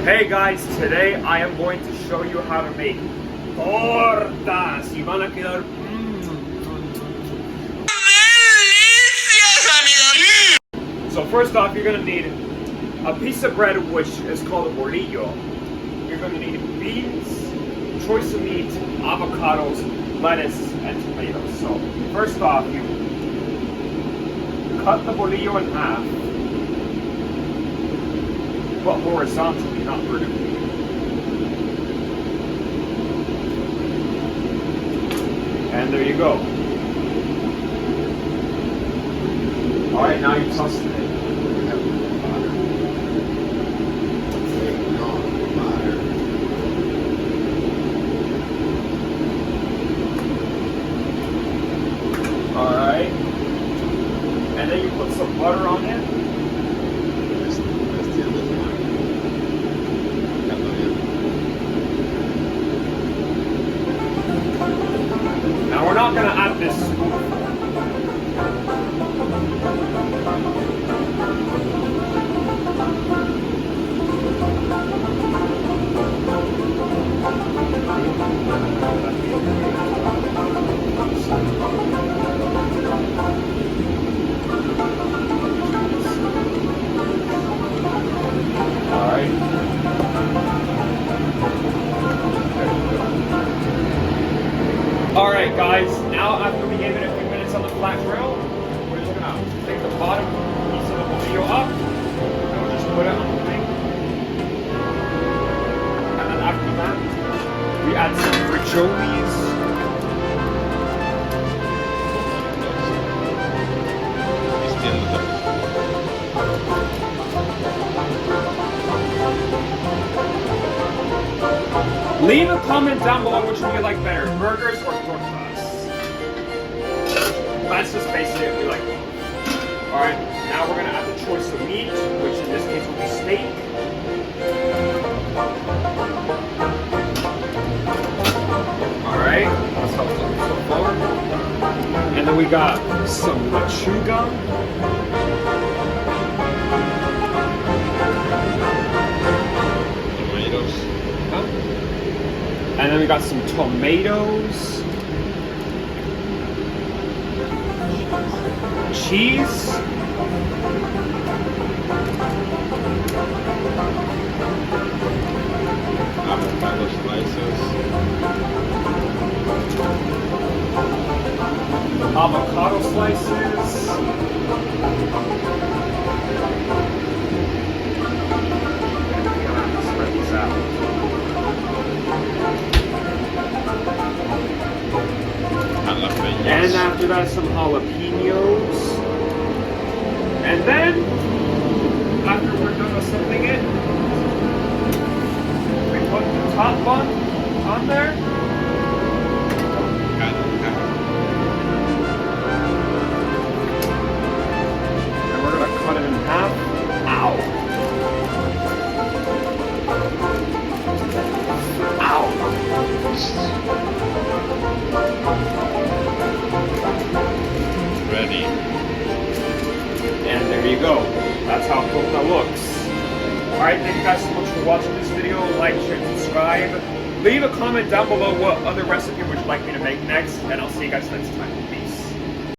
Hey guys, today I am going to show you how to make tortas. Y van a quedar So first off, you're going to need a piece of bread, which is called a bolillo. You're going to need beans, choice of meat, avocados, lettuce, and tomatoes. So first off, you cut the bolillo in half, but horizontally, not vertically. And there you go. Alright, now you toss it. Alright. And then you put some butter on it. Now we're not going to add this spoonful. Alright guys, now after we gave it a few minutes on the flat grill, we're just gonna take the bottom piece of the bolillo up and we'll just put it on the thing. And then after that, we add some frijoles. Leave a comment down below which one you like better, burgers or tortas. That's just basically it, we like both. Alright, now we're going to add the choice of meat, which in this case will be steak. Alright, that's how it's looking so far. And then we got some lechuga. And then we got some tomatoes, cheese, avocado slices, avocado slices, spread these out. And after that, some jalapenos. And then, after we're done assembling it, we put the top bun on there. And we're going to cut it in half. Ow! ready. And there you go. That's how torta looks. Alright, thank you guys so much for watching this video. Like, share, subscribe. Leave a comment down below what other recipe would you like me to make next, and I'll see you guys next time.